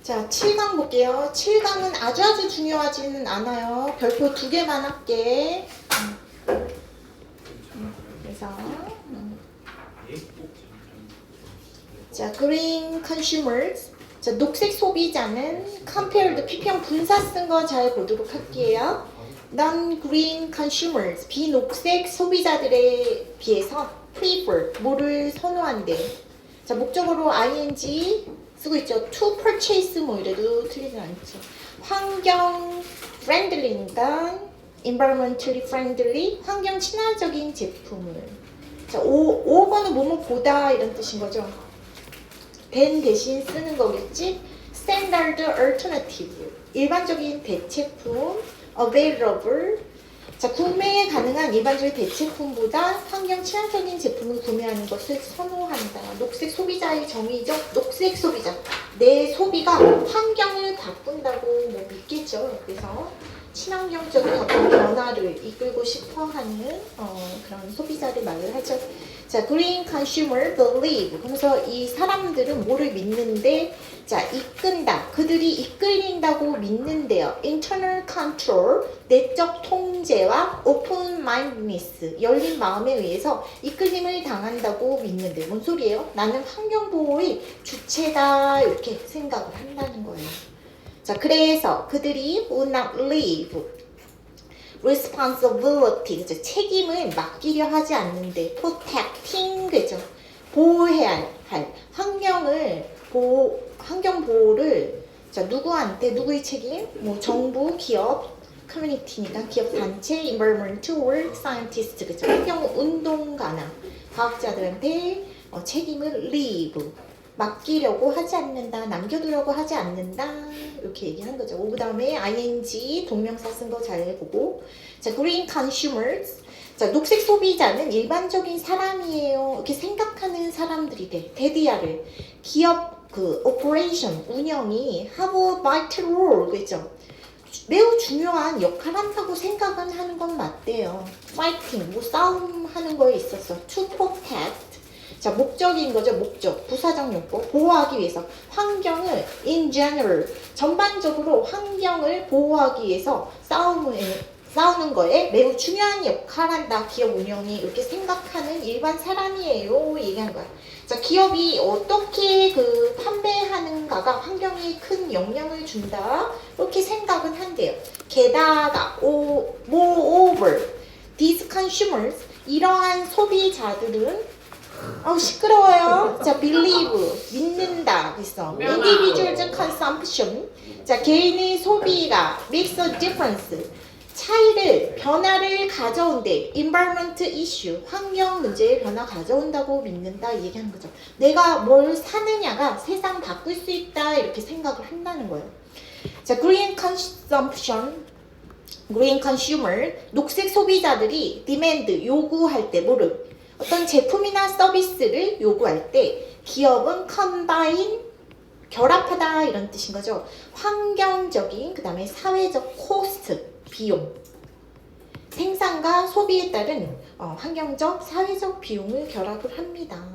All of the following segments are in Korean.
자, 7강 볼게요. 7강은 아주 중요하지는 않아요. 별표 2개만 할게. 그래서 자, green consumers. 자, 녹색 소비자는 compared 피평 분사 쓴 거 잘 보도록 할게요. non-green consumers 비녹색 소비자들에 비해서 prefer 뭐를 선호한대. 자, 목적어로 ing 쓰고 있죠. to purchase 뭐 이래도 틀리진 않죠. 환경 friendly니까 environmentally friendly 환경 친화적인 제품을. 자, 5번은 뭐뭐 보다 이런 뜻인 거죠. 된 대신 쓰는 거겠지. standard alternative 일반적인 대체품 available. 자, 구매 가능한 일반적인 대체품보다 환경 친화적인 제품을 구매하는 것을 선호한다. 녹색 소비자의 정의죠. 녹색 소비자. 내 소비가 환경을 바꾼다고 뭐 믿겠죠. 그래서 친환경적인 어떤 변화를 이끌고 싶어 하는 그런 소비자를 말을 하죠. 자, green consumer believe. 그래서 이 사람들은 뭐를 믿는데? 자, 이끈다. 그들이 이끌린다고 믿는데요. internal control, 내적 통제와 open mindedness, 열린 마음에 의해서 이끌림을 당한다고 믿는데 뭔 소리예요? 나는 환경보호의 주체다 이렇게 생각을 한다는 거예요. 자, 그래서 그들이 will not leave responsibility, 그죠? 책임을 맡기려 하지 않는데 protecting, 그죠? 보호해야 할 환경 보호를 자, 누구한테 누구의 책임? 뭐 정부, 기업, 커뮤니티니까 기업 단체, environmental scientist, 그죠? 환경 운동가나 과학자들한테 책임을 leave 맡기려고 하지 않는다, 남겨두려고 하지 않는다 이렇게 얘기하는 거죠. 그 다음에 ing 동명사 쓴 거 잘 보고. 자, green consumers. 자, 녹색 소비자는 일반적인 사람이에요. 이렇게 생각하는 사람들이 돼. 데디아를 기업 그 operation 운영이 have a vital role, 그죠? 매우 중요한 역할을 한다고 생각은 하는 건 맞대요. fighting 뭐 싸움하는 거에 있어서 to protect. 자, 목적인 거죠. 목적, 부사적 용법. 보호하기 위해서 환경을 in general, 전반적으로 환경을 보호하기 위해서 싸우는 거에 매우 중요한 역할을 한다. 기업 운영이 이렇게 생각하는 일반 사람이에요. 얘기한 거야. 자, 기업이 어떻게 그 판매하는가가 환경에 큰 영향을 준다. 이렇게 생각은 한대요. 게다가 moreover, these consumers, 이러한 소비자들은 시끄러워요. 자, believe 믿는다. 그래서 individual's consumption. 자, 개인의 소비가 makes a difference. 변화를 가져온대. environment issue. 환경 문제에 변화 가져온다고 믿는다. 얘기하는 거죠. 내가 뭘 사느냐가 세상 바꿀 수 있다. 이렇게 생각을 한다는 거예요. 자, green consumption. green consumer. 녹색 소비자들이 demand 요구할 때 뭐를? 어떤 제품이나 서비스를 요구할 때 기업은 combine 결합하다 이런 뜻인 거죠. 환경적인 그 다음에 사회적 코스트 비용 생산과 소비에 따른 환경적 사회적 비용을 결합을 합니다.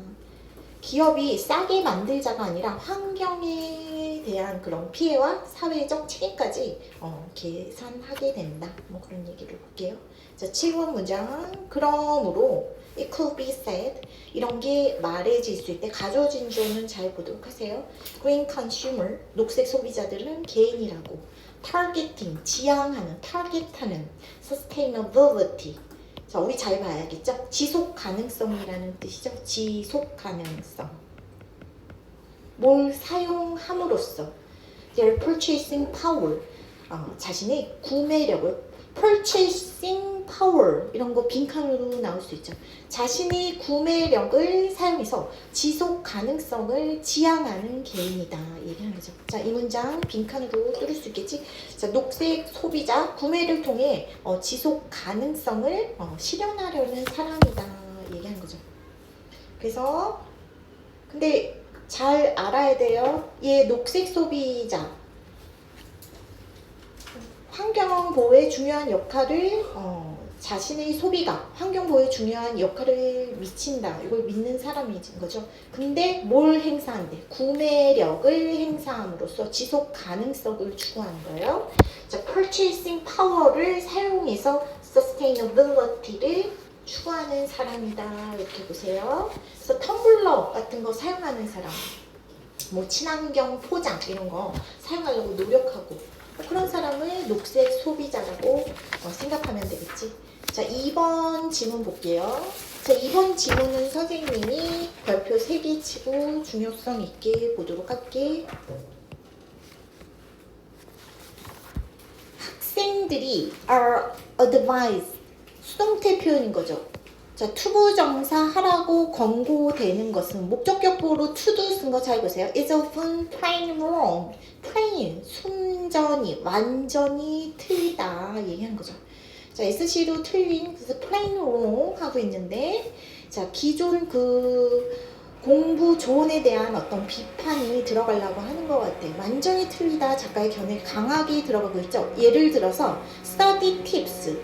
기업이 싸게 만들자가 아니라 환경에 대한 그런 피해와 사회적 책임까지 계산하게 된다. 뭐 그런 얘기를 볼게요. 자, 7번 문장. 그러므로 it could be said 이런 게 말해질 수 있을 때 가져진 주어는 잘 보도록 하세요. green consumer 녹색 소비자들은 개인이라고. targeting 지향하는 타겟하는 sustainability. 자, 우리 잘 봐야겠죠? 지속 가능성이라는 뜻이죠. 지속 가능성. 뭘 사용함으로써 their purchasing power 자신의 구매력을 purchasing power 이런 거 빈칸으로 나올 수 있죠. 자신의 구매력을 사용해서 지속 가능성을 지향하는 개인이다 얘기하는 거죠. 자, 이 문장 빈칸으로 뚫을 수 있겠지. 자, 녹색 소비자 구매를 통해 지속 가능성을 실현하려는 사람이다 얘기하는 거죠. 그래서 근데 잘 알아야 돼요. 얘 녹색 소비자 환경 보호에 중요한 역할을 자신의 소비가 환경보호에 중요한 역할을 미친다. 이걸 믿는 사람인 거죠. 근데 뭘 행사한대? 구매력을 행사함으로써 지속 가능성을 추구하는 거예요. 자, purchasing power를 사용해서 sustainability를 추구하는 사람이다. 이렇게 보세요. 그래서 텀블러 같은 거 사용하는 사람, 뭐 친환경 포장 이런 거 사용하려고 노력하고 그런 사람을 녹색 소비자라고 생각하면 되겠지. 자, 2번 지문 볼게요. 자, 2번 지문은 선생님이 별표 3개 치고 중요성 있게 보도록 할게. 학생들이 are advised, 수동태 표현인 거죠. 자, 투부정사 하라고 권고되는 것은 목적격보로 to도 쓴 거 잘 보세요. is often plain wrong. plain, 순전히, 완전히 틀리다 얘기한 거죠. 자, SC로 틀린, 그래서 plain wrong 하고 있는데, 자, 기존 그 공부 조언에 대한 어떤 비판이 들어가려고 하는 것 같아요. 완전히 틀리다 작가의 견해를 강하게 들어가고 있죠. 예를 들어서 study tips.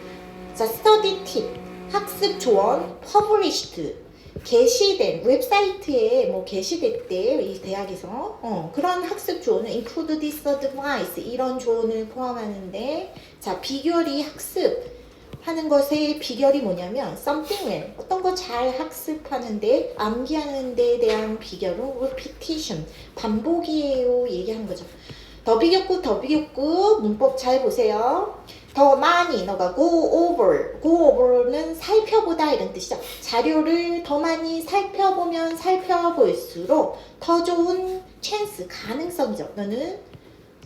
자, study tip. 학습 조언, published, 게시된 웹사이트에 뭐 게시됐대 이 대학에서 그런 학습 조언은 include this advice 이런 조언을 포함하는데 자 비결이 학습하는 것의 비결이 뭐냐면 something well 어떤 거 잘 학습하는데 암기하는 데에 대한 비결은 repetition 반복이에요 얘기하는 거죠. 더비교구 문법 잘 보세요. 더 많이 너가 go over는 살펴보다 이런 뜻이죠. 자료를 더 많이 살펴보면 살펴볼수록 더 좋은 chance 가능성이죠. 너는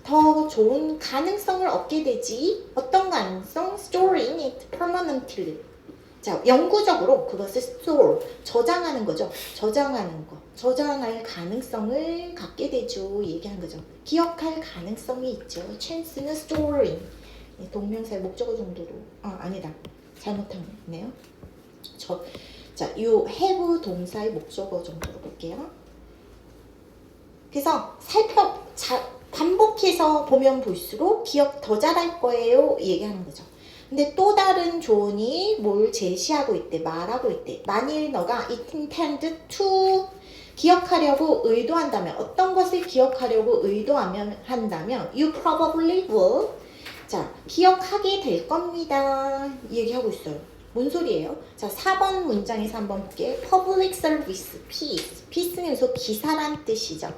더 좋은 가능성을 얻게 되지. 어떤 가능성? storing it permanently. 자, 영구적으로 그것을 store, 저장하는 거죠. 저장하는 거. 저장할 가능성을 갖게 되죠. 얘기하는 거죠. 기억할 가능성이 있죠. chance는 storing. 동명사의 목적어 정도로 아니다 잘못했네요. 자, 요 have 동사의 목적어 정도로 볼게요. 그래서 반복해서 보면 볼수록 기억 더 잘할 거예요 얘기하는 거죠. 근데 또 다른 조언이 뭘 제시하고 있대 말하고 있대. 만일 너가 it intended to 기억하려고 의도한다면 어떤 것을 기억하려고 한다면 you probably will 자, 기억하게 될 겁니다. 얘기하고 있어요. 뭔 소리예요? 자, 4번 문장에서 한번 볼게요. Public service, peace는 여기서 기사란 뜻이죠.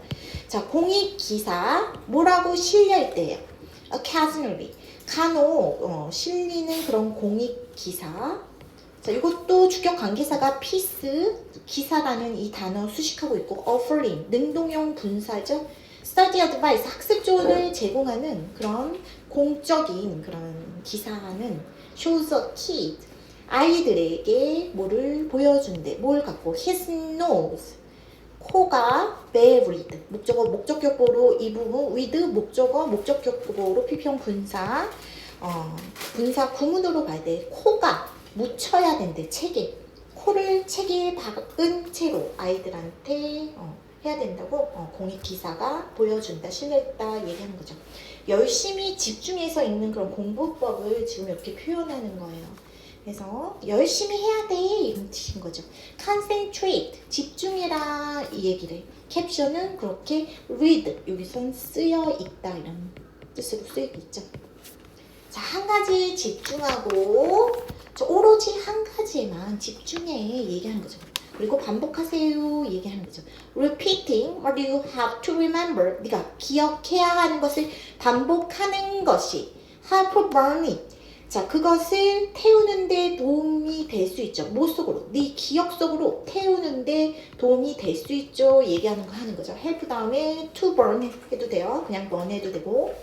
자, 공익 기사, 뭐라고 실려있대요? occasionally, 간혹 실리는 그런 공익 기사. 자, 이것도 주격 관계사가 peace, 기사라는 이 단어 수식하고 있고 offering, 능동형 분사죠. study advice, 학습 조언을 제공하는 그런 공적인 그런 기사는 shows a kid, 아이들에게 뭐를 보여준대. 뭘 갖고? his nose, 코가 varied, 목적격보로 이 부분 with 목적격보로 피평 분사, 분사 구문으로 봐야 돼. 코가 묻혀야 된대. 책에. 코를 책에 박은 채로 아이들한테 해야 된다고 공익기사가 보여준다, 실렸다 얘기하는 거죠. 열심히 집중해서 읽는 그런 공부법을 지금 이렇게 표현하는 거예요. 그래서 열심히 해야 돼 이런 뜻인 거죠. concentrate, 집중해라 이 얘기를. 캡션은 그렇게 read, 여기선 쓰여 있다 이런 뜻으로 쓰이고 있죠. 자, 한 가지에 집중하고 오로지 한 가지에만 집중해 얘기하는 거죠. 그리고 반복하세요 얘기하는 거죠. Repeating what you have to remember. 네가 기억해야 하는 것을 반복하는 것이 help burn it. 자, 그것을 태우는 데 도움이 될 수 있죠. 뭐 속으로? 네 기억 속으로 태우는 데 도움이 될 수 있죠. 얘기하는 거 하는 거죠. help 다음에 to burn 해도 돼요. 그냥 burn 해도 되고.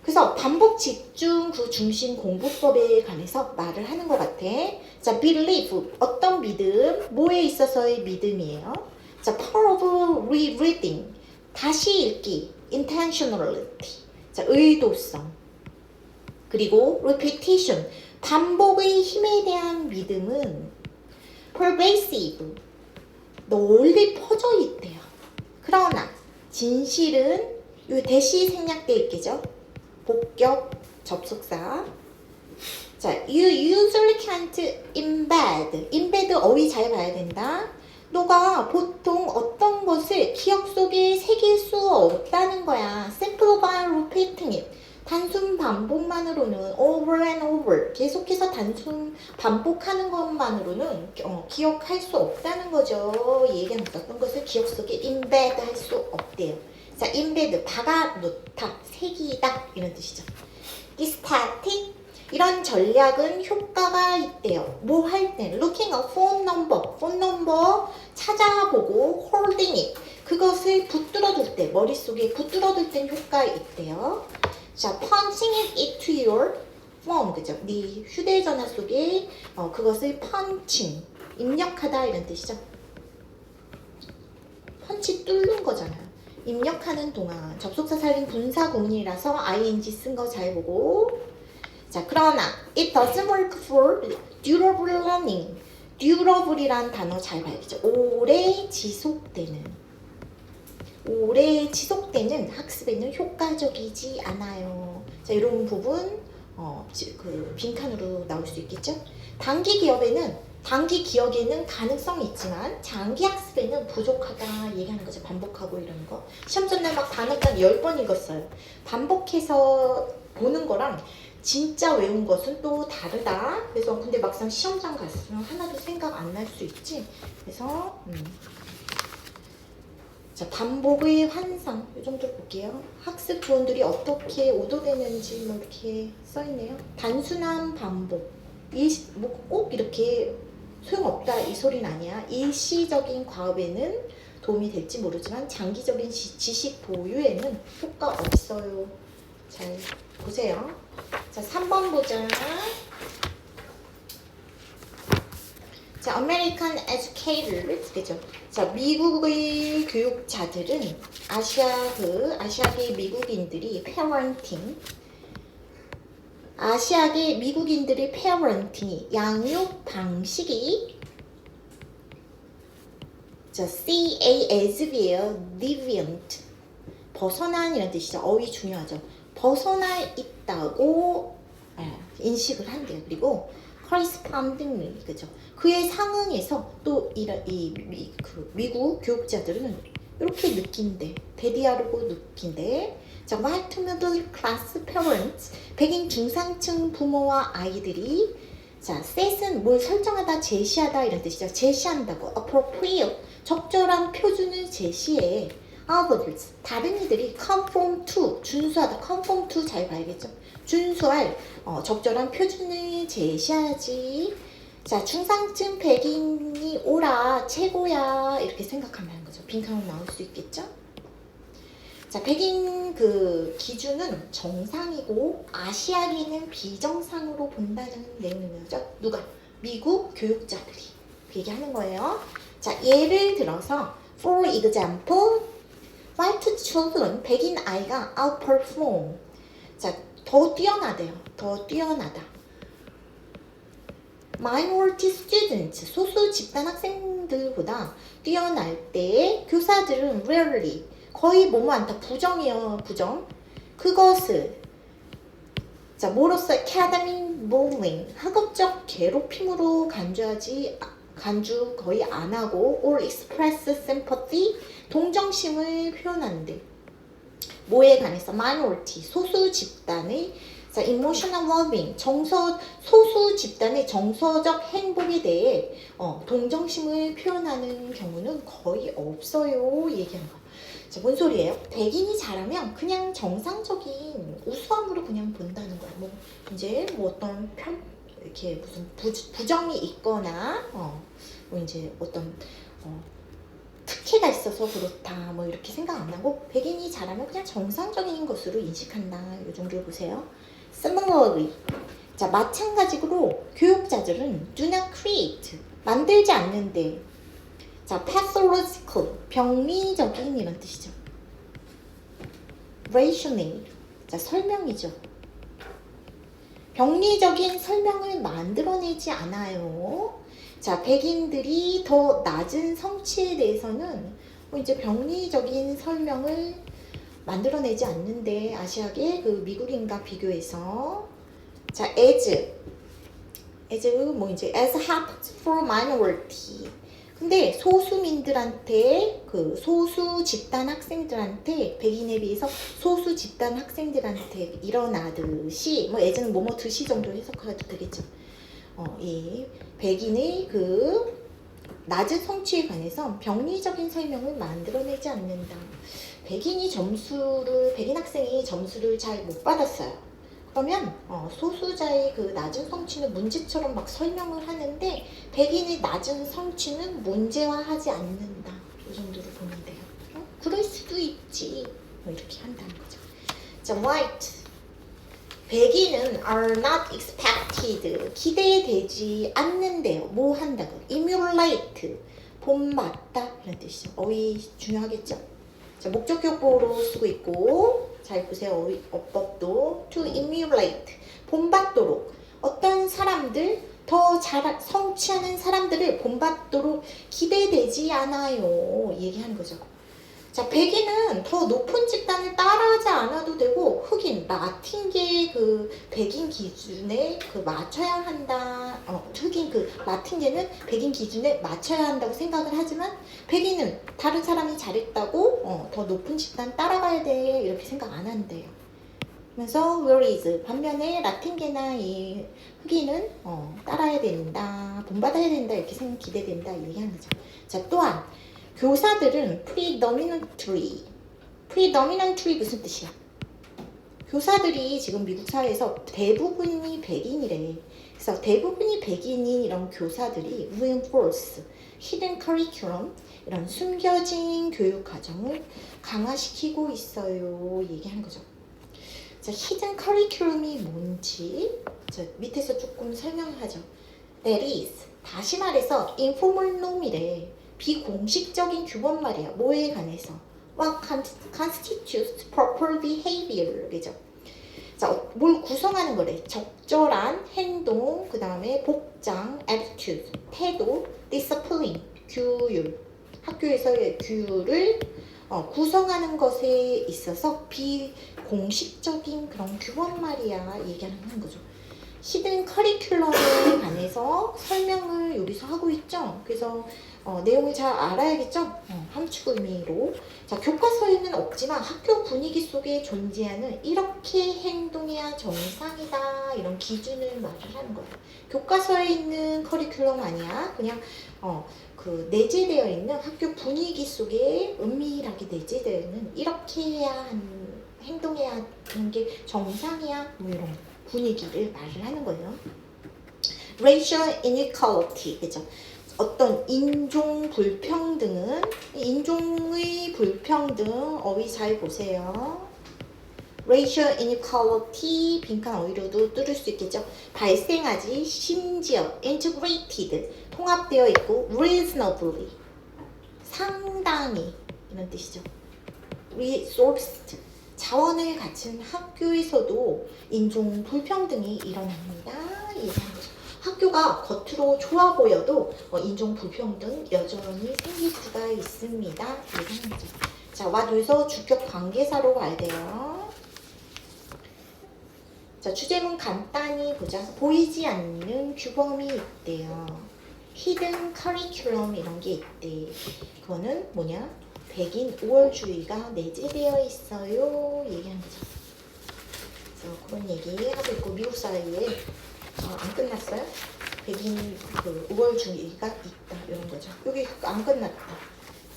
그래서 반복 집중 그 중심 공부법에 관해서 말을 하는 것 같아. 자, believe, 어떤 믿음, 뭐에 있어서의 믿음이에요. 자, power of rereading, 다시 읽기, intentionality, 자, 의도성. 그리고 repetition, 반복의 힘에 대한 믿음은 pervasive, 널리 퍼져 있대요. 그러나 진실은 요 대시 생략돼 있겠죠. 복격 접속사 자, you usually can't embed. embed 어휘 잘 봐야 된다. 너가 보통 어떤 것을 기억 속에 새길 수 없다는 거야. simple by repeating it. 단순 반복만으로는 over and over 계속해서 단순 반복하는 것만으로는 기억할 수 없다는 거죠. 얘기하는 어떤 것을 기억 속에 embed 할 수 없대요. 자, embed 박아놓다, 새기다 이런 뜻이죠. static 이런 전략은 효과가 있대요. 뭐 할 때? looking a phone number 찾아보고 holding it 그것을 붙들어둘 때 머릿속에 붙들어둘 땐 효과 있대요. 자, punching it into your phone 그죠? 네 휴대전화 속에 그것을 punching 입력하다 이런 뜻이죠. 펀치 뚫는 거잖아요. 입력하는 동안 접속사 살림 분사 구문이라서 ing 쓴 거 잘 보고. 자, 그러나 it doesn't work for durable learning. durable이란 단어 잘 봐야겠죠. 오래 지속되는 학습에는 효과적이지 않아요. 자, 이런 부분 그 빈칸으로 나올 수 있겠죠. 단기 기억에는 가능성이 있지만 장기 학습에는 부족하다 얘기하는 거죠. 반복하고 이러는 거. 시험 전날 막 단어단 10번 읽었어요. 반복해서 보는 거랑 진짜 외운 것은 또 다르다. 그래서 근데 막상 시험장 갔으면 하나도 생각 안 날 수 있지. 그래서 자, 반복의 환상 이 정도 볼게요. 학습 조언들이 어떻게 오도되는지 뭐 이렇게 써있네요. 단순한 반복 뭐 꼭 이렇게 소용없다 이 소리는 아니야. 일시적인 과업에는 도움이 될지 모르지만 장기적인 지식 보유에는 효과 없어요. 잘 보세요. 자, 3번 보자. 자, American educators, 그죠? 자, 미국의 교육자들은 아시아계 미국인들이 아시아계 미국인들의 parenting, 양육 방식이 자, CASV예요. deviant. 벗어난 이런 뜻이죠. 어휘 중요하죠. 벗어나 있다고 인식을 한대요. 그리고 correspondingly, 그죠? 그에 상응해서 또 미국 교육자들은 이렇게 느낀대. 대디하려고 느낀대. 자, white to middle class parents, 백인 중상층 부모와 아이들이 자, set은 뭘 설정하다, 제시하다 이런 뜻이죠. 제시한다고. appropriate, 적절한 표준을 제시해. others, 다른 이들이 conform to, 준수하다. conform to 잘 봐야겠죠. 준수할 적절한 표준을 제시하지. 자, 중상층 백인이 오라 최고야 이렇게 생각한다는 거죠. 빈칸으로 나올 수 있겠죠. 자, 백인 그 기준은 정상이고 아시아계는 비정상으로 본다는 내용인 거죠. 누가? 미국 교육자들이 그 얘기하는 거예요. 자, 예를 들어서 for example, white children, 백인 아이가 outperform, 자, 더 뛰어나대요. 더 뛰어나다. minority students, 소수 집단 학생들보다 뛰어날 때 교사들은 rarely, 거의 뭐뭐 않다. 부정이에요. 부정. 그것을 자, 뭐로써 academic bullying, 학업적 괴롭힘으로 간주 거의 안 하고 or express sympathy, 동정심을 표현하는데 뭐에 관해서 minority, 소수 집단의 자, emotional well-being, 소수 집단의 정서적 행복에 대해 동정심을 표현하는 경우는 거의 없어요. 얘기하는 거. 자, 뭔 소리예요? 백인이 잘하면 그냥 정상적인 우수함으로 그냥 본다는 거야. 뭐 이제 뭐 어떤 이렇게 무슨 부정이 있거나 뭐 이제 어떤 특혜가 있어서 그렇다 뭐 이렇게 생각 안 하고 백인이 잘하면 그냥 정상적인 것으로 인식한다. 이 정도를 보세요. Similarly, 자, 마찬가지로 교육자들은 do not create, 만들지 않는데 자, pathological, 병리적인 이런 뜻이죠. rationale, 자, 설명이죠. 병리적인 설명을 만들어내지 않아요. 자, 백인들이 더 낮은 성취에 대해서는 이제 병리적인 설명을 만들어내지 않는데 아시아계 그 미국인과 비교해서 자, as as 뭐 이제 as help for minority. 근데 소수민들한테 그 소수 집단 학생들한테 백인에 비해서 소수 집단 학생들한테 일어나듯이 뭐 예전은 뭐뭐 듯이 정도 해석해도 되겠죠. 이 백인의 그 낮은 성취에 관해서 병리적인 설명을 만들어내지 않는다. 백인 학생이 점수를 잘 못 받았어요. 그러면 소수자의 그 낮은 성취는 문제처럼 막 설명을 하는데 백인의 낮은 성취는 문제화하지 않는다. 이 정도로 보면 돼요. 그럴 수도 있지. 뭐 이렇게 한다는 거죠. 자, white. 백인은 are not expected. 기대되지 않는데요. 뭐 한다고? emulate. 본받다. 이런 뜻이죠. 어휘 중요하겠죠? 자, 목적격보로 쓰고 있고 잘 보세요. 어법도 to emulate. 본받도록. 어떤 사람들 더 잘 성취하는 사람들을 본받도록 기대되지 않아요. 얘기하는 거죠. 자, 백인은 더 높은 집단을 따라하지 않아도 되고 흑인, 라틴계 그 백인 기준에 그 맞춰야 한다. 흑인 그 라틴계는 백인 기준에 맞춰야 한다고 생각을 하지만 백인은 다른 사람이 잘했다고 더 높은 집단 따라가야 돼 이렇게 생각 안 한대요. 그래서 whereas 반면에 라틴계나 이 흑인은 따라야 된다, 본받아야 된다 이렇게 기대된다 얘기하는 거죠. 자, 또한 교사들은 predominantly 무슨 뜻이야? 교사들이 지금 미국 사회에서 대부분이 백인이래. 그래서 대부분이 백인인 이런 교사들이 reinforce hidden curriculum 이런 숨겨진 교육 과정을 강화시키고 있어요. 얘기하는 거죠. 자, hidden curriculum이 뭔지 자, 밑에서 조금 설명하죠. That is 다시 말해서 informal norm이래. 비공식적인 규범말이야. 뭐에 관해서? What constitutes proper behavior? 그죠? 자, 뭘 구성하는 거래? 적절한 행동, 그 다음에 복장, attitude, 태도, discipline, 규율. 학교에서의 규율을 구성하는 것에 있어서 비공식적인 그런 규범말이야. 얘기하는 거죠. 히든 커리큘럼에 관해서 설명을 여기서 하고 있죠. 그래서 내용을 잘 알아야겠죠. 함축 의미로. 자, 교과서에는 없지만 학교 분위기 속에 존재하는 이렇게 행동해야 정상이다 이런 기준을 말을 하는 거예요. 교과서에 있는 커리큘럼 아니야. 그냥 그 내재되어 있는 학교 분위기 속에 은밀하게 내재되어 있는 이렇게 해야 행동해야 하는 게 정상이야. 뭐 이런 분위기를 말을 하는 거예요. Racial inequality, 그죠? 어떤 인종 불평등은 인종의 불평등 어휘 잘 보세요. Racial inequality 빈칸 어휘로도 뚫을 수 있겠죠. 발생하지 심지어 integrated 통합되어 있고 reasonably 상당히 이런 뜻이죠. resourced 자원을 갖춘 학교에서도 인종 불평등이 일어납니다. 얘기하는 거죠. 학교가 겉으로 좋아 보여도 인종 불평등 여전히 생길 수가 있습니다. 얘기하는 거죠. 자, 와줘서 주격 관계사로 가야 돼요. 자, 주제문 간단히 보자. 보이지 않는 규범이 있대요. 히든 커리큘럼 이런 게 있대. 그거는 뭐냐? 백인 우월주의가 내재되어 있어요. 얘기하는 거죠. 그래서 그런 얘기하고 있고 미국 사회에 안 끝났어요? 백인 그 우월주의가 있다 이런 거죠. 여기 안 끝났다.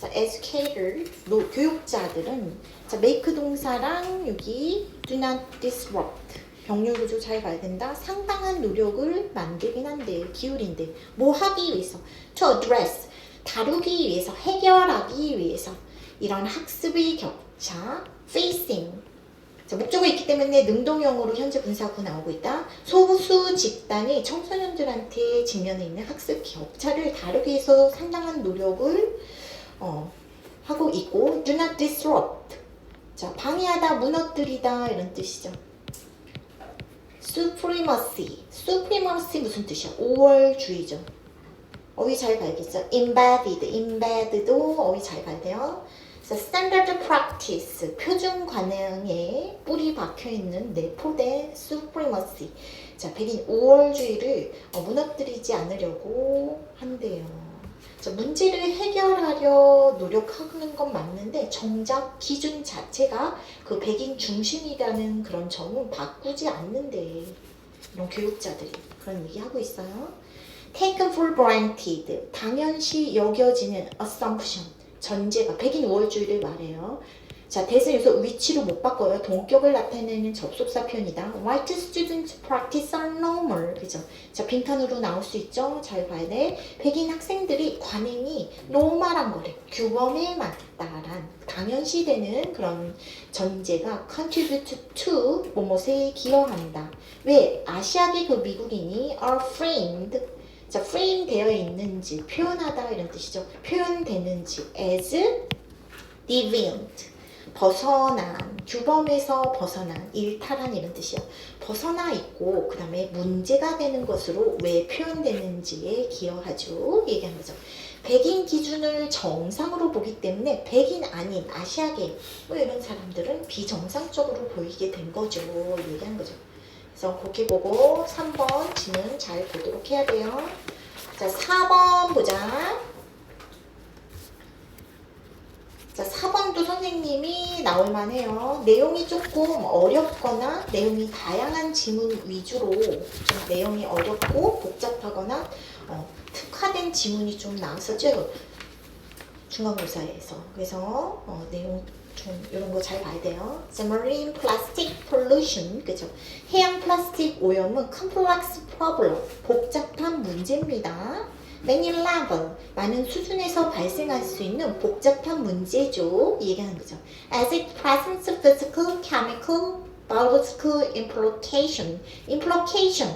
자, educator 교육자들은 자 make 동사랑 여기 do not disrupt 병렬 구조 잘 봐야 된다. 상당한 노력을 만들긴 한데 기울인데 뭐 하기 위해서 to address 다루기 위해서 해결하기 위해서 이런 학습의 격차 facing 자, 목적어 있기 때문에 능동형으로 현재 분사하고 나오고 있다. 소수 집단이 청소년들한테 직면해 있는 학습 격차를 다루기 위해서 상당한 노력을 하고 있고 do not disrupt 자, 방해하다, 무너뜨리다 이런 뜻이죠. supremacy 무슨 뜻이야? 우월주의죠. 어휘 잘 봐야겠죠? embedded도 어휘 잘 봐야 돼요. Standard practice, 표준 관행에 뿌리 박혀있는 내포된 supremacy. 자, 백인 우월주의를 무너뜨리지 않으려고 한대요. 자, 문제를 해결하려 노력하는 건 맞는데 정작 기준 자체가 그 백인 중심이라는 그런 점은 바꾸지 않는데 이런 교육자들이 그런 얘기하고 있어요. Taken for granted, 당연시 여겨지는 assumption, 전제가 백인 우월주의를 말해요. 자, 대신 여기서 위치로 못 바꿔요. 동격을 나타내는 접속사 표현이다. White students practice are normal. 그죠? 자, 빈칸으로 나올 수 있죠? 잘 봐야 돼. 백인 학생들이 관행이 노멀한 거래. 규범에 맞다란 당연시되는 그런 전제가 contribute to 뭐뭐에 기여한다. 왜? 아시아계 그 미국인이 are framed. 자, frame 되어 있는지 표현하다 이런 뜻이죠. 표현되는지 as deviant. 벗어난, 규범에서 벗어난, 일탈한 이런 뜻이요. 벗어나 있고 그 다음에 문제가 되는 것으로 왜 표현되는지에 기여하죠. 얘기한 거죠. 백인 기준을 정상으로 보기 때문에 백인 아닌 아시아계 뭐 이런 사람들은 비정상적으로 보이게 된 거죠. 얘기한 거죠. 그래서 그렇게 보고 3번 지문 잘 보도록 해야 돼요. 자, 4번 보자. 자, 4번도 선생님이 나올만 해요. 내용이 조금 어렵거나 내용이 다양한 지문 위주로 좀 내용이 어렵고 복잡하거나 특화된 지문이 좀 나왔었죠. 중간고사에서. 그래서 내용 좀 이런 거 잘 봐야 돼요. Marine plastic pollution, 그죠? 해양 플라스틱 오염은 complex problem, 복잡한 문제입니다. Many level, 많은 수준에서 발생할 수 있는 복잡한 문제죠. 얘기하는 거죠. As it presents physical, chemical, biological implication. implication,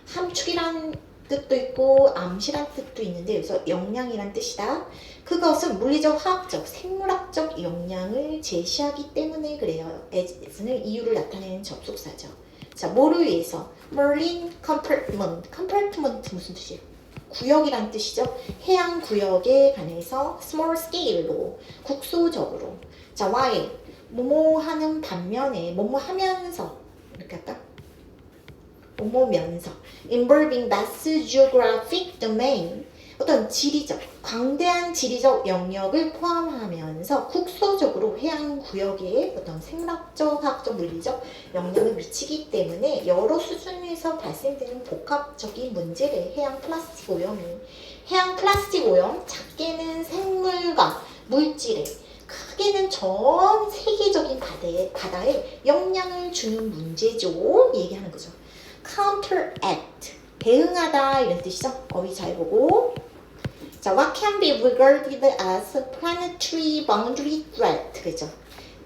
함축이란 뜻도 있고 암시란 뜻도 있는데 여기서 영향이란 뜻이다. 그것은 물리적, 화학적, 생물학적 영향을 제시하기 때문에 그래요. as는 이유를 나타내는 접속사죠. 자, 뭐를 위해서? Marine compartment. compartment 무슨 뜻이에요? 구역이란 뜻이죠. 해양 구역에 관해서 small scale로, 국소적으로. 자, while 뭐뭐 하는 반면에 뭐뭐 하면서 이렇게 할까? 뭐뭐면서 involving vast geographic domain, 어떤 지리적, 광대한 지리적 영역을 포함하면서 국소적으로 해양 구역에 어떤 생물학적, 화학적, 물리적 영향을 미치기 때문에 여러 수준에서 발생되는 복합적인 문제래. 해양 플라스틱 오염이. 해양 플라스틱 오염, 작게는 생물과 물질에, 크게는 전 세계적인 바다에 영향을 주는 문제죠. 얘기하는 거죠. counteract, 대응하다 이런 뜻이죠. 어휘 잘 보고. 자, what can be regarded as planetary boundary threat, 그죠?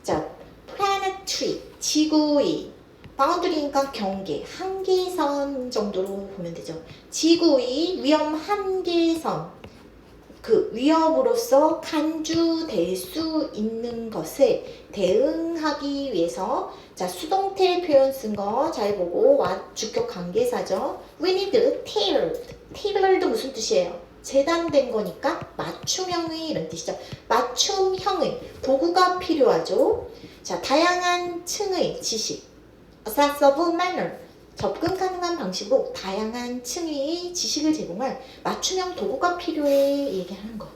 자, planetary, 지구의, boundary니까 경계, 한계선 정도로 보면 되죠. 지구의 위험 한계선, 그 위협으로서 간주될 수 있는 것에 대응하기 위해서, 자, 수동태 표현 쓴 거 잘 보고, 주격 관계사죠. We need tailored. tailored 무슨 뜻이에요? 재단된 거니까 맞춤형의 이런 뜻이죠. 맞춤형의 도구가 필요하죠. 자, 다양한 층의 지식, accessible manner, 접근 가능한 방식으로 다양한 층의 지식을 제공할 맞춤형 도구가 필요해 얘기하는 거.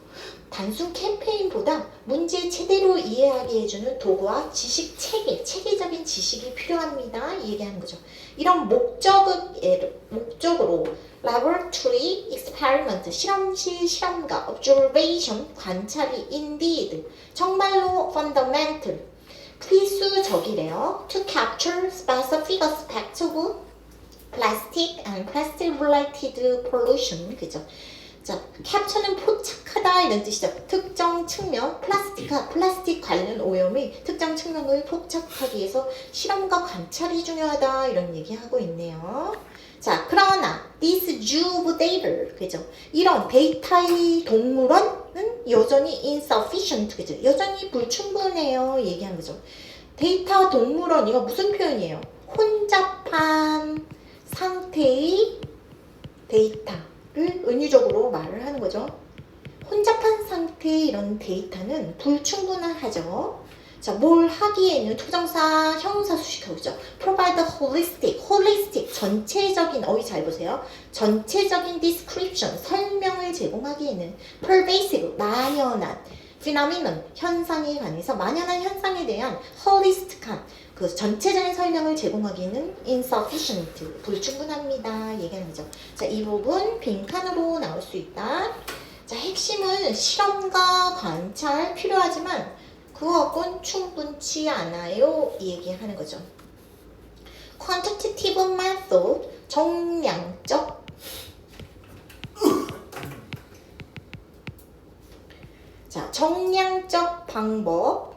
단순 캠페인보다 문제 제대로 이해하게 해주는 도구와 지식 체계, 체계적인 지식이 필요합니다. 얘기하는 거죠. 이런 목적으로 laboratory experiment, 실험실 실험과 observation, 관찰이 indeed, 정말로 fundamental, 필수적이래요. To capture specific aspects of plastic and plastic-related pollution, 그죠? 자, 캡처는 포착하다 이런 뜻이죠. 특정 측면, 플라스틱 관련 오염이 특정 측면을 포착하기 위해서 실험과 관찰이 중요하다 이런 얘기하고 있네요. 자, 그러나 this zoo of data, 그죠? 이런 데이터의 동물원은 여전히 insufficient, 그죠? 여전히 불충분해요 얘기하는 거죠. 데이터 동물원, 이거 무슨 표현이에요? 혼잡한 상태의 데이터를 은유적으로 말을 하는 거죠. 혼잡한 상태의 이런 데이터는 불충분하죠. 자, 뭘 하기에는 투정사, 형용사 수식하고 있죠. provide holistic, 전체적인, 어휘 잘 보세요. 전체적인 description, 설명을 제공하기에는 pervasive, 만연한, phenomenon, 현상에 관해서 만연한 현상에 대한 holistic한, 그 전체적인 설명을 제공하기에는 insufficient, 불충분합니다. 얘기하는 거죠. 자, 이 부분 빈칸으로 나올 수 있다. 자, 핵심은 실험과 관찰 필요하지만 그거 갖고는 충분치 않아요. 이 얘기하는 거죠. quantitative method, 정량적. 자, 정량적 방법.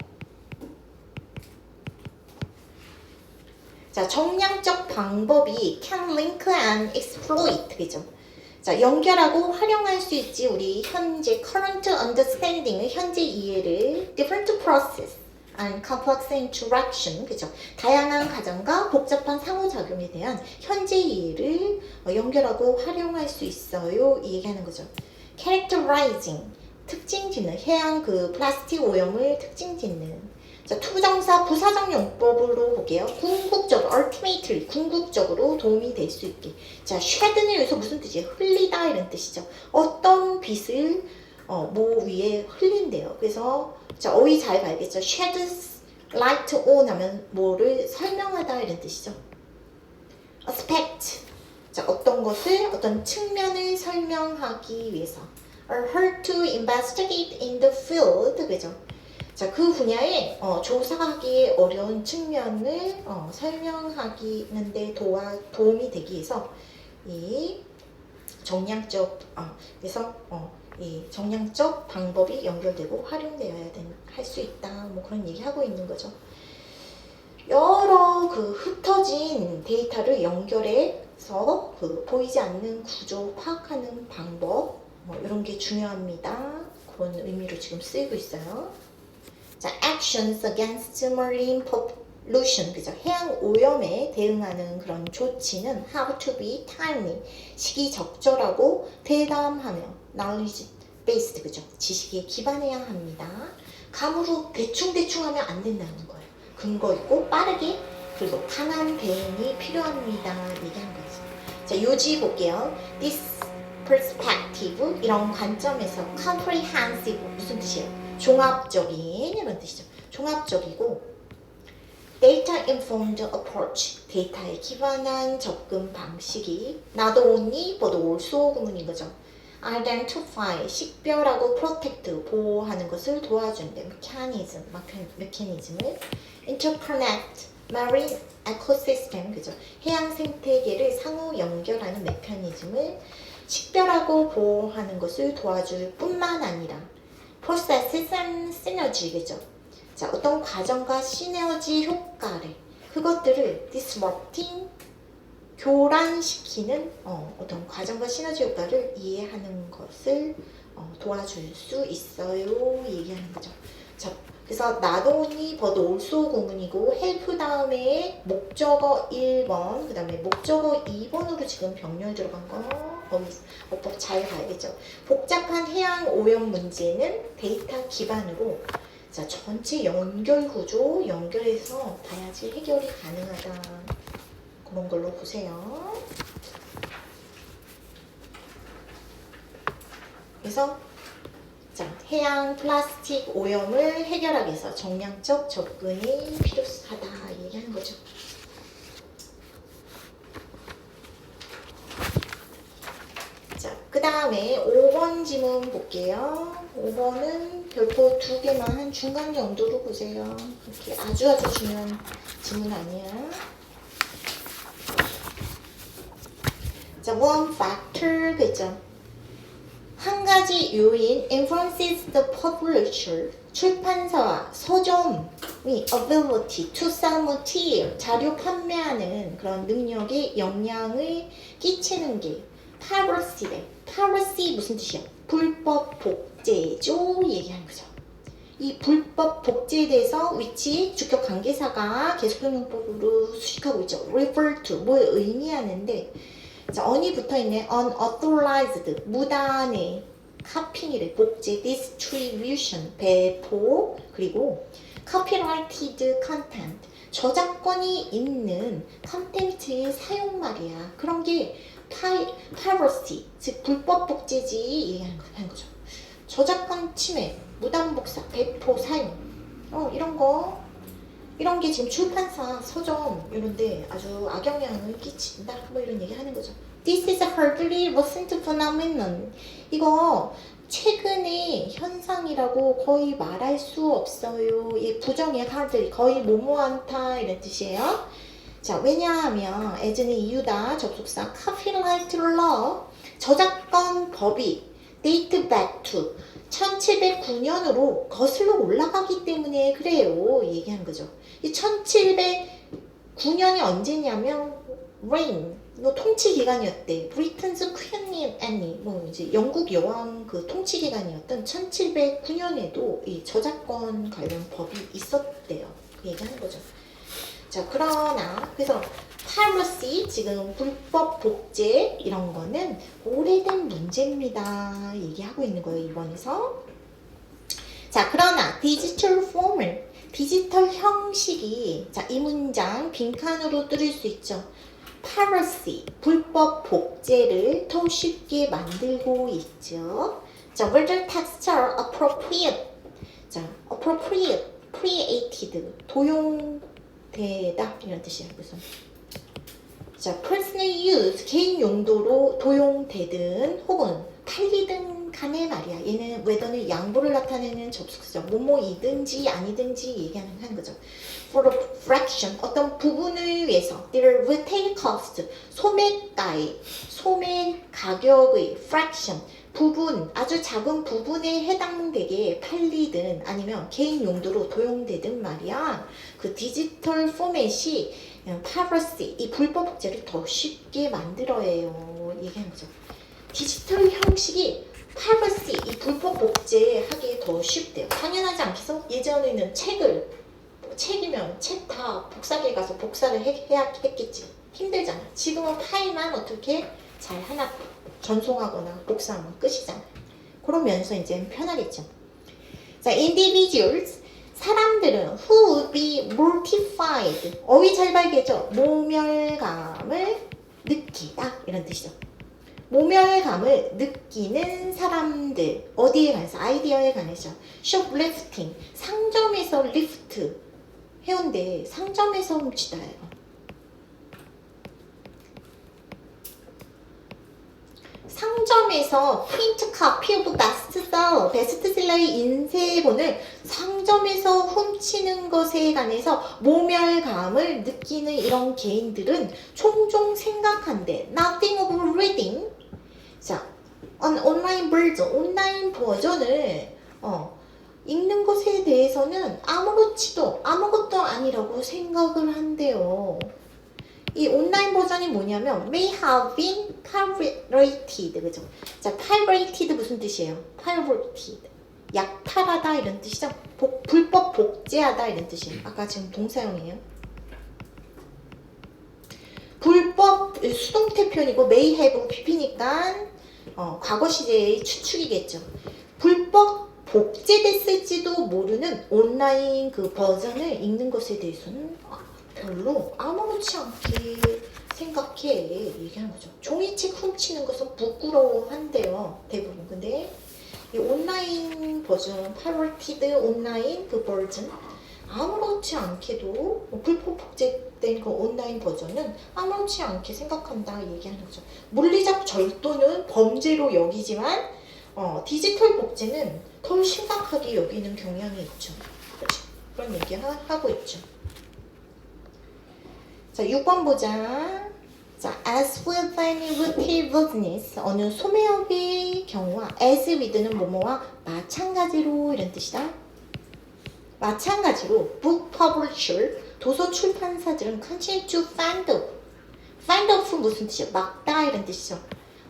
자, 정량적 방법이 can link and exploit. 그죠? 자, 연결하고 활용할 수 있지. 우리 현재 current understanding의 현재 이해를 different process and complex interaction, 그죠? 다양한 과정과 복잡한 상호작용에 대한 현재 이해를 연결하고 활용할 수 있어요. 이 얘기하는 거죠. characterizing, 특징 짓는, 해양 그 플라스틱 오염을 특징 짓는. 자, 투정사 부사적 용법으로 볼게요. 궁극적으로, ultimately, 궁극적으로 도움이 될 수 있게. 자, shed는 여기서 무슨 뜻이에요? 흘리다 이런 뜻이죠. 어떤 빛을 뭐 위에 흘린대요. 그래서 자, 어휘 잘 봐야겠죠. shed light on 하면 뭐를 설명하다 이런 뜻이죠. aspect, 자, 어떤 것을, 어떤 측면을 설명하기 위해서. or her to investigate in the field, 그죠? 자, 그 분야에 조사하기 어려운 측면을 설명하기는데 도움이 되기 위해서 이 정량적 그래서 이 정량적 방법이 연결되고 활용되어야 할 수 있다. 뭐 그런 얘기 하고 있는 거죠. 여러 그 흩어진 데이터를 연결해서 그 보이지 않는 구조 파악하는 방법 뭐 이런 게 중요합니다. 그런 의미로 지금 쓰이고 있어요. 자, actions against marine pollution, 그죠? 해양 오염에 대응하는 그런 조치는 have to be timely, 시기적절하고 대담하며 knowledge based, 그죠? 지식에 기반해야 합니다. 감으로 대충 하면 안 된다는 거예요. 근거 있고 빠르게 그리고 강한 대응이 필요합니다. 얘기한 거지. 자, 요지 볼게요. This perspective, 이런 관점에서 comprehensive, 무슨 뜻이에요? 종합적인 이런 뜻이죠. 종합적이고 data informed approach, 데이터에 기반한 접근 방식이 not only but also 구문인 거죠. identify, 식별하고 protect, 보호하는 것을 도와주는데 메커니즘을 interconnect marine ecosystem, 그죠? 해양 생태계를 상호 연결하는 메커니즘을 식별하고 보호하는 것을 도와줄 뿐만 아니라 processes and synergy, 그죠? 자, 어떤 과정과 시너지 효과를, 그것들을 disrupting, 교란시키는 어떤 과정과 시너지 효과를 이해하는 것을 도와줄 수 있어요. 얘기하는 거죠. 자, 그래서 not only but also 구문이고 help 다음에 목적어 1번, 그 다음에 목적어 2번으로 지금 병렬 들어간 거 어법 잘 봐야겠죠. 복잡한 해양 오염 문제는 데이터 기반으로 자, 전체 연결 구조 연결해서 봐야지 해결이 가능하다. 그런 걸로 보세요. 그래서 자, 해양 플라스틱 오염을 해결하기 위해서 정량적 접근이 필요하다 얘기하는 거죠. 자, 그 다음에 5번 지문 볼게요. 5번은 별표 2개만 한 중간 정도로 보세요. 이렇게 아주 중요한 지문 아니야. 자, one factor, 그죠? 한 가지 요인 influences the publisher, 출판사와 서점이 ability to sell material, 자료 판매하는 그런 능력에 영향을 끼치는 게 piracy래. piracy 무슨 뜻이야? 불법 복제죠. 얘기하는 거죠. 이 불법 복제에 대해서 위치, 주격 관계사가 계속형용법으로 수식하고 있죠. refer to, 뭘 의미하는데 자, on이 붙어있네. unauthorized, 무단의 카핑이래. 복제, distribution, 배포, 그리고 copyrighted content, 저작권이 있는 컨텐츠의 사용 말이야. 그런 게 piracy, 즉 불법 복제지 얘기하는 거죠. 저작권 침해, 무단 복사, 배포, 사용, 이런 게 지금 출판사, 서점 이런데 아주 악영향을 끼친다. 뭐 이런 얘기 하는 거죠. This is a hardly recent phenomenon. 이거 최근의 현상이라고 거의 말할 수 없어요. 이 부정의 hardly, 거의 뭐뭐한다 이런 뜻이에요. 자, 왜냐하면 as는 이유다, 접속사, copyright law, 저작권 법이 date back to 1709년으로 거슬러 올라가기 때문에 그래요. 얘기하는 거죠. 이 1709년이 언제냐면 reign, 통치 기간이었대. 브리튼스 퀸 애니, 이제 영국 여왕 그 통치 기간이었던 1709년에도 이 저작권 관련 법이 있었대요. 그 얘기하는 거죠. 자, 그러나 그래서 piracy, 지금 불법 복제 이런 거는 오래된 문제입니다. 얘기하고 있는 거예요, 2번에서. 자, 그러나 디지털 폼을, 디지털 형식이, 자, 이 문장 빈칸으로 뚫을 수 있죠. piracy, 불법 복제를 더 쉽게 만들고 있죠. 자, whether texts are appropriate, 자, appropriate, created, 도용되다 이런 뜻이에요. 그래서 자, personal use, 개인 용도로 도용되든 혹은 팔리든 간에 말이야. 얘는 whether는 양보를 나타내는 접속사죠. 뭐뭐이든지 아니든지 얘기하는 거죠. For a fraction, 어떤 부분을 위해서 their retail cost, 소매가의, 소매 가격의 fraction, 부분, 아주 작은 부분에 해당되게 팔리든 아니면 개인 용도로 도용되든 말이야. 그 디지털 포맷이 piracy, 이 불법 복제를 더 쉽게 만들어요. 얘기하는 거죠. 디지털 형식이 piracy, 이 불법 복제하기에 더 쉽대요. 당연하지 않겠어? 예전에는 책이면 책 다 복사기에 가서 복사를 해야 했겠지. 힘들잖아. 지금은 파일만 어떻게 잘 하나 전송하거나 복사하면 끝이잖아. 그러면서 이제 편하겠죠. 자, individuals, 사람들은 who would be mortified, 어휘 잘 봐야겠죠. 모멸감을 느끼다 이런 뜻이죠. 모멸감을 느끼는 사람들, 어디에 관해서? 아이디어에 관해서. shoplifting, 상점에서 리프트 해운대, 상점에서 훔치다. 상점에서 프린트 카피 오브 베스트셀러, 베스트셀러의 인쇄본을 상점에서 훔치는 것에 관해서 모멸감을 느끼는 이런 개인들은 종종 생각한대. Nothing of reading. 자, 온라인 버전을 읽는 것에 대해서는 아무것도 아니라고 생각을 한대요. 이 온라인 버전이 뭐냐면 may have been pirated, 그죠? 자, pirated 무슨 뜻이에요? pirated, 약탈하다 이런 뜻이죠? 불법 복제하다 이런 뜻이에요. 아까 지금 동사용이에요. 불법 수동태 표현이고 may have pp니까 과거 시제의 추측이겠죠. 불법 복제됐을지도 모르는 온라인 그 버전을 읽는 것에 대해서는 별로 아무렇지 않게 생각해 얘기하는 거죠. 종이책 훔치는 것은 부끄러워한대요, 대부분. 근데 이 온라인 버전, pirated 온라인 그 버전, 아무렇지 않게도 불법 복제된 그 온라인 버전은 아무렇지 않게 생각한다 얘기하는 거죠. 물리적 절도는 범죄로 여기지만 디지털 복제는 더 심각하게 여기는 경향이 있죠. 그렇죠? 그런 얘기 하고 있죠. 자, 6번 보자. 자, as with any retail business, 어느 소매업의 경우와 as with는 뭐뭐와 마찬가지로 이런 뜻이다. 마찬가지로 book publisher, 도서 출판사들은 continue to find out 무슨 뜻이야? 막다 이런 뜻이죠.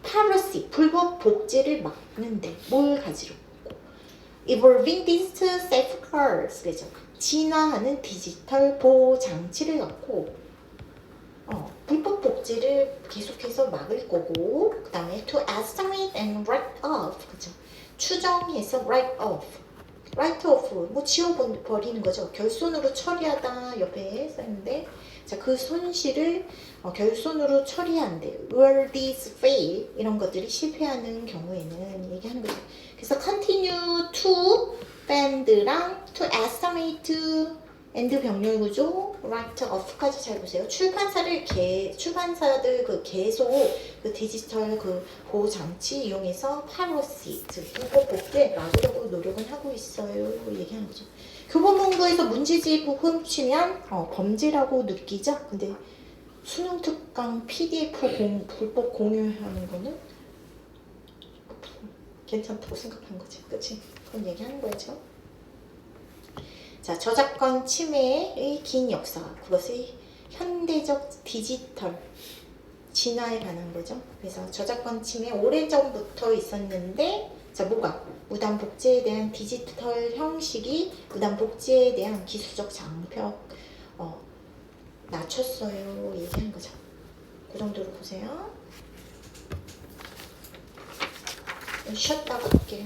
piracy, 불법 복제를 막는데 뭘 가지로? evolving digital safeguards, 그죠? 진화하는 디지털 보호 장치를 갖고 불법 복제를 계속해서 막을 거고, 그 다음에 to estimate and write off, 그죠? 추정해서 write off. write off 뭐 지워버리는 거죠. 결손으로 처리하다 옆에 써있는데 자, 그 손실을 결손으로 처리한대. Will these fail? 이런 것들이 실패하는 경우에는 얘기하는 거죠. 그래서 continue to band랑 to estimate and 병렬 구조, write off까지 잘 보세요. 출판사들 그 계속 그 디지털 그 보호 장치 이용해서 piracy, 즉 불법 복제 막으려고 노력은 하고 있어요. 얘기하는 거죠. 교보문고에서 문제집 훔치면 범죄라고 느끼죠. 근데 수능 특강 PDF 불법 공유하는 거는 괜찮다고 생각하는 거지, 그렇지? 그런 얘기하는 거죠. 자, 저작권 침해의 긴 역사, 그것의 현대적 디지털 진화에 관한 거죠. 그래서 저작권 침해 오래전부터 있었는데 자, 뭐가? 무단 복제에 대한 디지털 형식이 무단 복제에 대한 기술적 장벽 낮췄어요. 얘기한 거죠. 그 정도로 보세요. 쉬었다가 볼게요.